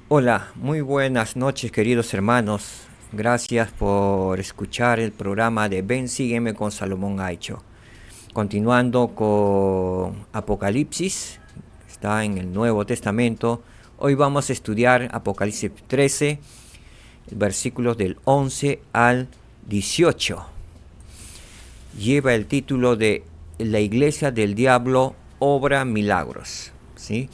Hola, muy buenas noches queridos hermanos. Gracias por escuchar el programa de Ven, sígueme con Salomón Aicho. Continuando con Apocalipsis, está en el Nuevo Testamento. Hoy vamos a estudiar Apocalipsis 13, versículos del 11 al 18. Lleva el título de La Iglesia del Diablo obra milagros. ¿Sí?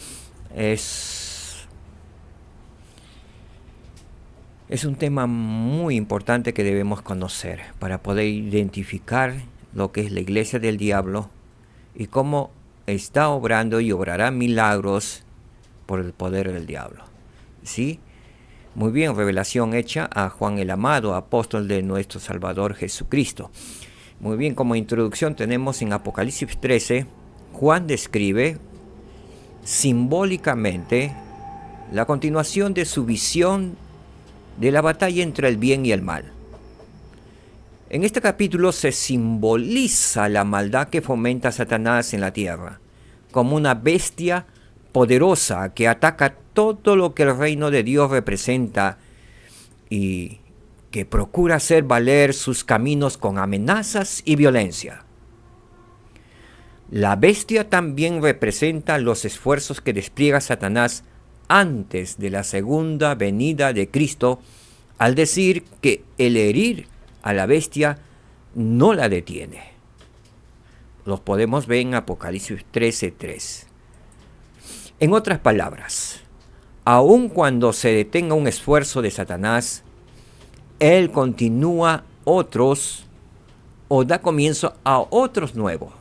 Es un tema muy importante que debemos conocer para poder identificar lo que es la iglesia del diablo y cómo está obrando y obrará milagros por el poder del diablo. ¿Sí? Muy bien, revelación hecha a Juan el Amado, apóstol de nuestro Salvador Jesucristo. Muy bien, como introducción tenemos en Apocalipsis 13, Juan describe simbólicamente la continuación de su visión de la batalla entre el bien y el mal. En este capítulo se simboliza la maldad que fomenta Satanás en la tierra, como una bestia poderosa que ataca todo lo que el reino de Dios representa y que procura hacer valer sus caminos con amenazas y violencia. La bestia también representa los esfuerzos que despliega Satanás antes de la segunda venida de Cristo, al decir que el herir a la bestia no la detiene. Los podemos ver en Apocalipsis 13:3. En otras palabras, aun cuando se detenga un esfuerzo de Satanás, él continúa otros o da comienzo a otros nuevos.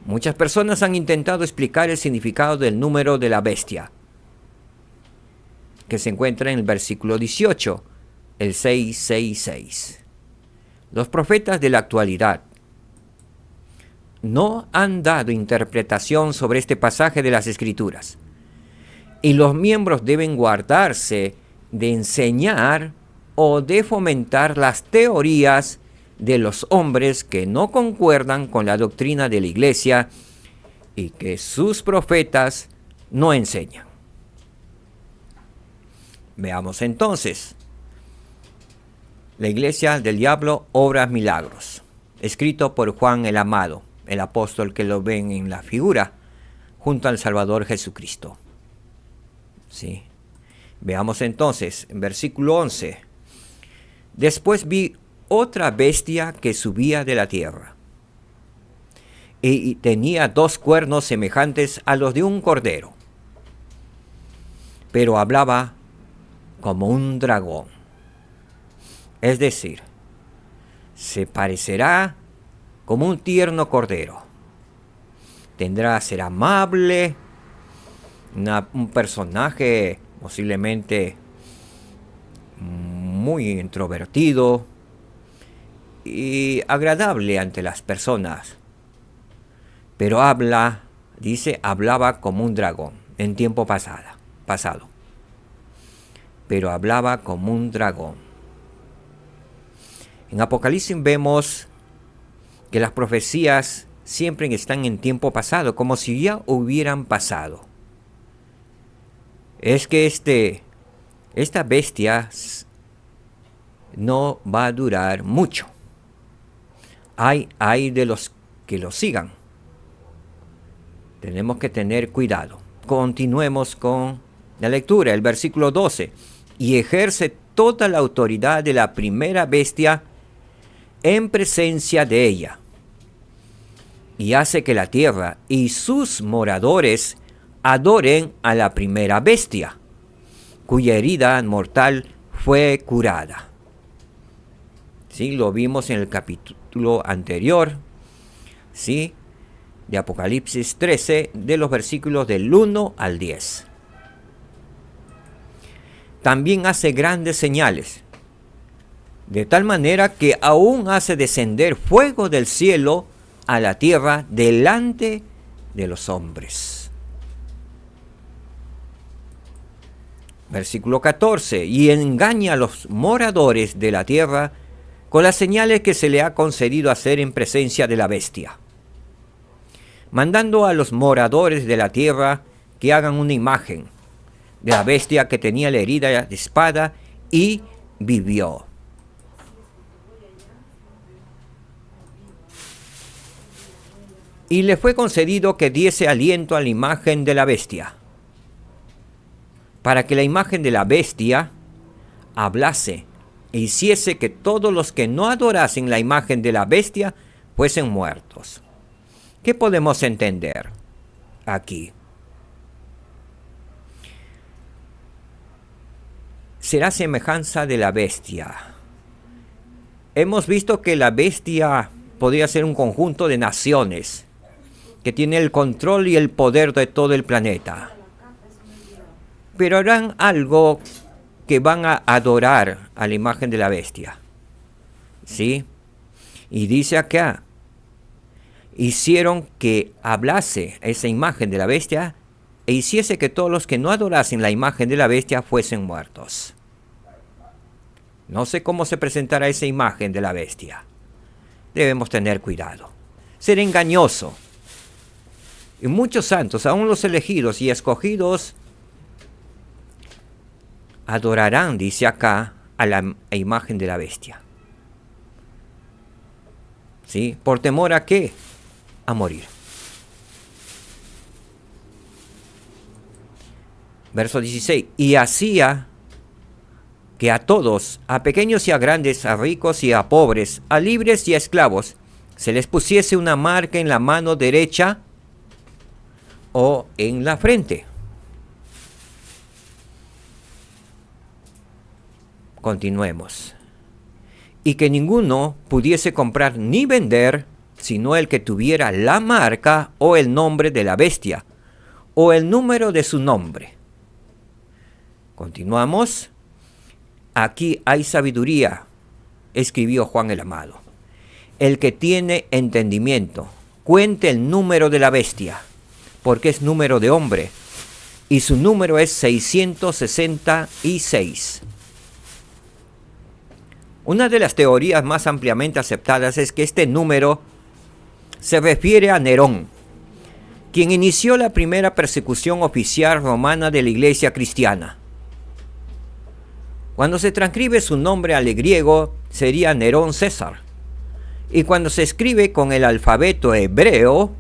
Muchas personas han intentado explicar el significado del número de la bestia, que se encuentra en el versículo 18, el 666. Los profetas de la actualidad no han dado interpretación sobre este pasaje de las Escrituras, y los miembros deben guardarse de enseñar o de fomentar las teorías de los hombres que no concuerdan con la doctrina de la iglesia y que sus profetas no enseñan. Veamos entonces. La iglesia del diablo obra milagros. Escrito por Juan el Amado, el apóstol que lo ven en la figura, junto al Salvador Jesucristo. ¿Sí? Veamos entonces, en versículo 11. Después vi otra bestia que subía de la tierra, y tenía 2 cuernos semejantes a los de un cordero, pero hablaba como un dragón. Es decir, se parecerá como un tierno cordero. Será amable, un personaje posiblemente muy introvertido y agradable ante las personas. Pero hablaba como un dragón en tiempo pasado. Pero hablaba como un dragón. En Apocalipsis vemos que las profecías siempre están en tiempo pasado, como si ya hubieran pasado. Es que esta bestia no va a durar mucho. Hay de los que lo sigan. Tenemos que tener cuidado. Continuemos con la lectura, el versículo 12. Y ejerce toda la autoridad de la primera bestia en presencia de ella, y hace que la tierra y sus moradores adoren a la primera bestia, cuya herida mortal fue curada. ¿Sí? Lo vimos en el capítulo anterior, ¿sí? De Apocalipsis 13, de los versículos del 1 al 10. También hace grandes señales, de tal manera que aún hace descender fuego del cielo a la tierra delante de los hombres. Versículo 14. Y engaña a los moradores de la tierra con las señales que se le ha concedido hacer en presencia de la bestia, mandando a los moradores de la tierra que hagan una imagen de la bestia que tenía la herida de espada y vivió. Y le fue concedido que diese aliento a la imagen de la bestia, para que la imagen de la bestia hablase e hiciese que todos los que no adorasen la imagen de la bestia fuesen muertos. ¿Qué podemos entender aquí? Será semejanza de la bestia. Hemos visto que la bestia podría ser un conjunto de naciones que tiene el control y el poder de todo el planeta. Pero harán algo que van a adorar a la imagen de la bestia. ¿Sí? Y dice acá, hicieron que hablase esa imagen de la bestia e hiciese que todos los que no adorasen la imagen de la bestia fuesen muertos. No sé cómo se presentará esa imagen de la bestia. Debemos tener cuidado. Ser engañoso. Y muchos santos, aun los elegidos y escogidos, adorarán, dice acá, a la imagen de la bestia. ¿Sí? ¿Por temor a qué? A morir. Verso 16. Y hacía que a todos, a pequeños y a grandes, a ricos y a pobres, a libres y a esclavos, se les pusiese una marca en la mano derecha o en la frente. Continuemos. Y que ninguno pudiese comprar ni vender, sino el que tuviera la marca o el nombre de la bestia, o el número de su nombre. Continuamos. Aquí hay sabiduría, escribió Juan el Amado. El que tiene entendimiento, cuente el número de la bestia, porque es número de hombre, y su número es 666. Una de las teorías más ampliamente aceptadas es que este número se refiere a Nerón, quien inició la primera persecución oficial romana de la iglesia cristiana. Cuando se transcribe su nombre al griego, sería Nerón César. Y cuando se escribe con el alfabeto hebreo,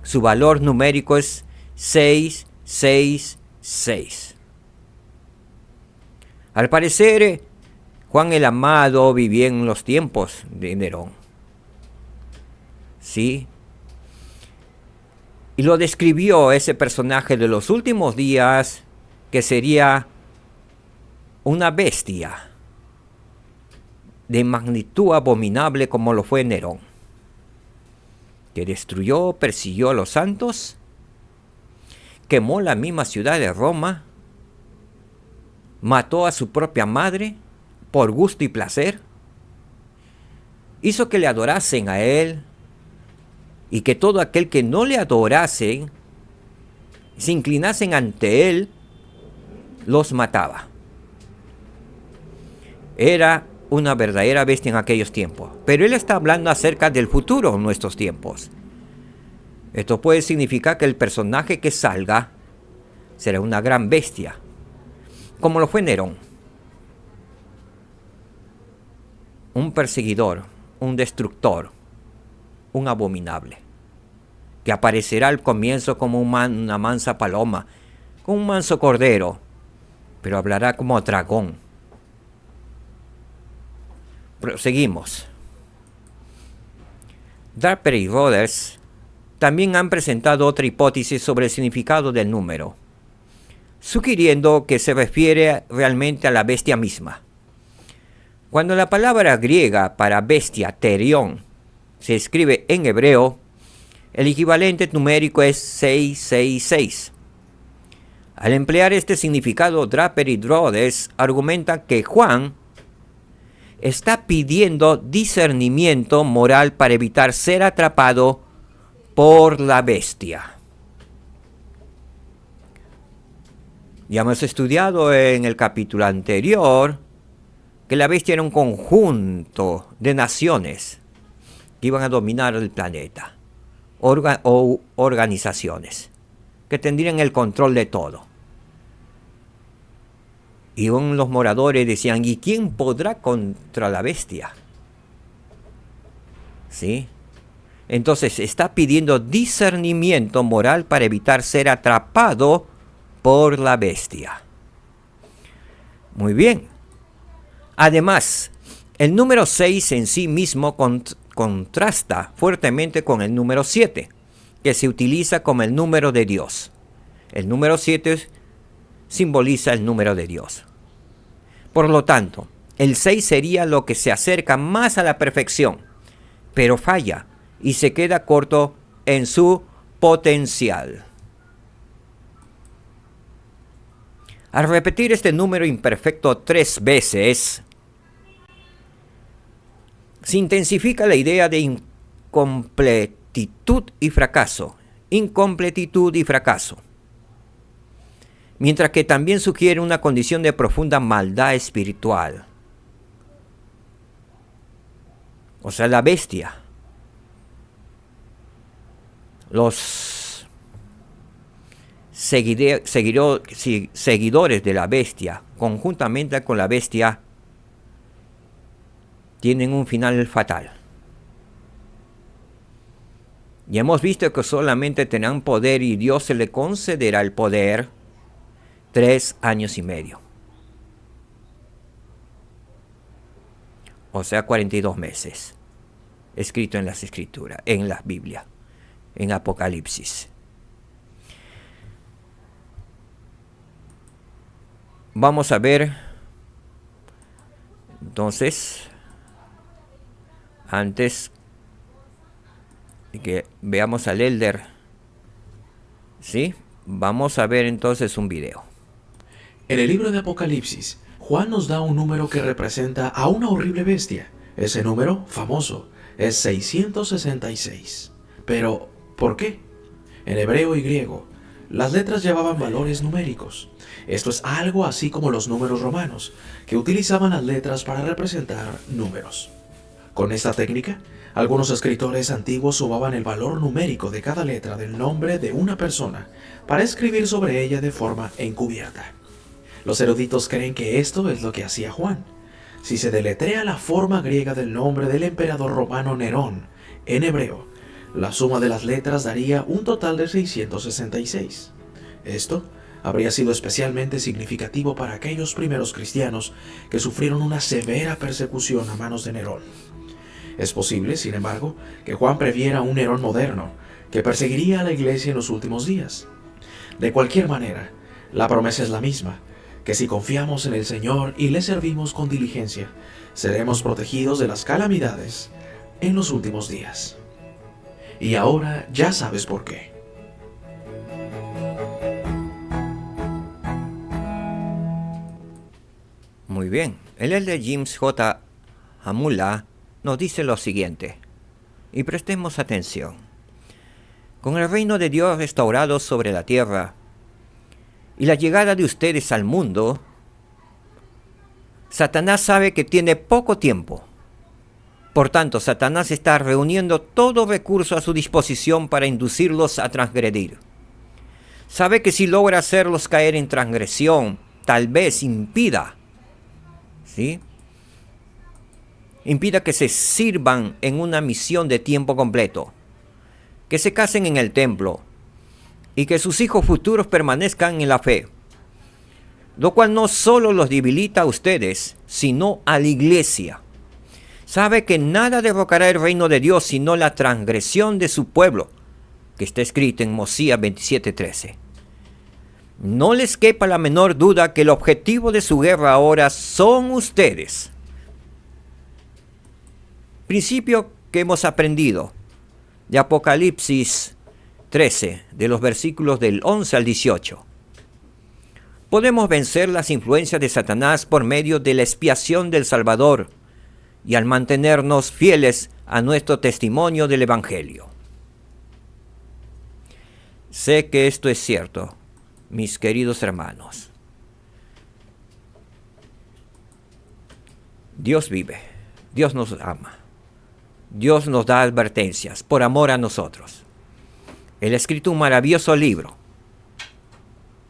su valor numérico es 666. Al parecer, Juan el Amado vivía en los tiempos de Nerón. ¿Sí? Y lo describió ese personaje de los últimos días, que sería una bestia de magnitud abominable como lo fue Nerón, que destruyó, persiguió a los santos, quemó la misma ciudad de Roma, mató a su propia madre por gusto y placer, hizo que le adorasen a él y que todo aquel que no le adorasen, se inclinasen ante él, los mataba. Era una verdadera bestia en aquellos tiempos. Pero él está hablando acerca del futuro en nuestros tiempos. Esto puede significar que el personaje que salga será una gran bestia, como lo fue Nerón. Un perseguidor, un destructor, un abominable, que aparecerá al comienzo como una mansa paloma, como un manso cordero, pero hablará como dragón. Proseguimos. Draper y Rhodes también han presentado otra hipótesis sobre el significado del número, sugiriendo que se refiere realmente a la bestia misma. Cuando la palabra griega para bestia, terión, se escribe en hebreo, el equivalente numérico es 666. Al emplear este significado, Draper y Rhodes argumentan que Juan está pidiendo discernimiento moral para evitar ser atrapado por la bestia. Ya hemos estudiado en el capítulo anterior que la bestia era un conjunto de naciones que iban a dominar el planeta, o organizaciones que tendrían el control de todo. Y aún los moradores decían, ¿y quién podrá contra la bestia? ¿Sí? Entonces está pidiendo discernimiento moral para evitar ser atrapado por la bestia. Muy bien. Además, el número 6 en sí mismo contrasta fuertemente con el número 7, que se utiliza como el número de Dios. El número 7 simboliza el número de Dios. Por lo tanto, el 6 sería lo que se acerca más a la perfección, pero falla y se queda corto en su potencial. Al repetir este número imperfecto 3 veces, se intensifica la idea de incompletitud y fracaso. Incompletitud y fracaso. Mientras que también sugiere una condición de profunda maldad espiritual. O sea, la bestia. Los seguidores de la bestia, conjuntamente con la bestia, tienen un final fatal. Y hemos visto que solamente tendrán poder y Dios se le concederá el poder 3 años y medio. O sea, 42 meses. Escrito en las Escrituras, en la Biblia, en Apocalipsis. Vamos a ver, entonces, antes de que veamos al Elder, ¿sí? Vamos a ver entonces un video. En el libro de Apocalipsis, Juan nos da un número que representa a una horrible bestia. Ese número, famoso, es 666. Pero, ¿por qué? En hebreo y griego, las letras llevaban valores numéricos. Esto es algo así como los números romanos, que utilizaban las letras para representar números. Con esta técnica, algunos escritores antiguos sumaban el valor numérico de cada letra del nombre de una persona para escribir sobre ella de forma encubierta. Los eruditos creen que esto es lo que hacía Juan. Si se deletrea la forma griega del nombre del emperador romano Nerón en hebreo, la suma de las letras daría un total de 666. Esto habría sido especialmente significativo para aquellos primeros cristianos que sufrieron una severa persecución a manos de Nerón. Es posible, sin embargo, que Juan previera un Nerón moderno que perseguiría a la iglesia en los últimos días. De cualquier manera, la promesa es la misma, que si confiamos en el Señor y le servimos con diligencia, seremos protegidos de las calamidades en los últimos días. Y ahora ya sabes por qué. Muy bien, el elder James J. Hamula nos dice lo siguiente, y prestemos atención. Con el reino de Dios restaurado sobre la tierra y la llegada de ustedes al mundo, Satanás sabe que tiene poco tiempo. Por tanto, Satanás está reuniendo todo recurso a su disposición para inducirlos a transgredir. Sabe que si logra hacerlos caer en transgresión, tal vez impida que se sirvan en una misión de tiempo completo, que se casen en el templo y que sus hijos futuros permanezcan en la fe, lo cual no solo los debilita a ustedes, sino a la iglesia. Sabe que nada derrocará el reino de Dios sino la transgresión de su pueblo, que está escrito en Mosías 27:13. No les quepa la menor duda que el objetivo de su guerra ahora son ustedes. Principio que hemos aprendido de Apocalipsis 13, de los versículos del 11 al 18. Podemos vencer las influencias de Satanás por medio de la expiación del Salvador y al mantenernos fieles a nuestro testimonio del Evangelio. Sé que esto es cierto, mis queridos hermanos. Dios vive, Dios nos ama, Dios nos da advertencias por amor a nosotros. Él ha escrito un maravilloso libro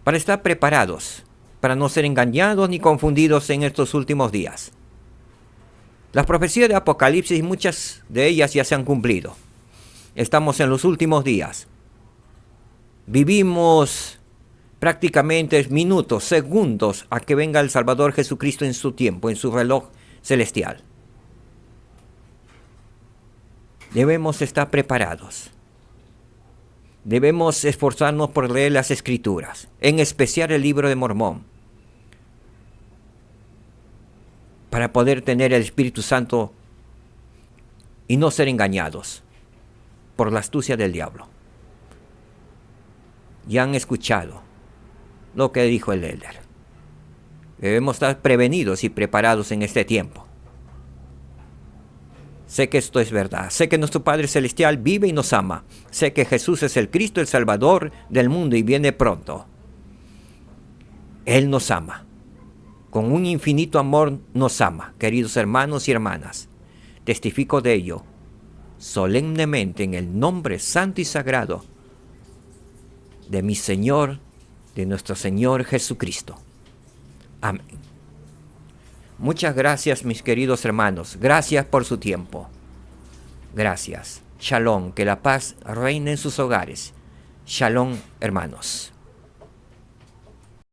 para estar preparados para no ser engañados ni confundidos en estos últimos días. Las profecías de Apocalipsis, muchas de ellas ya se han cumplido. Estamos en los últimos días. Vivimos prácticamente minutos, segundos, a que venga el Salvador Jesucristo en su tiempo, en su reloj celestial. Debemos estar preparados. Debemos esforzarnos por leer las Escrituras, en especial el libro de Mormón, para poder tener el Espíritu Santo y no ser engañados por la astucia del diablo. Ya han escuchado lo que dijo el Elder. Debemos estar prevenidos y preparados en este tiempo. Sé que esto es verdad. Sé que nuestro Padre Celestial vive y nos ama. Sé que Jesús es el Cristo, el Salvador del mundo y viene pronto. Él nos ama. Con un infinito amor nos ama, queridos hermanos y hermanas. Testifico de ello solemnemente en el nombre santo y sagrado de mi Señor, de nuestro Señor Jesucristo. Amén. Muchas gracias, mis queridos hermanos. Gracias por su tiempo. Gracias. Shalom. Que la paz reine en sus hogares. Shalom, hermanos.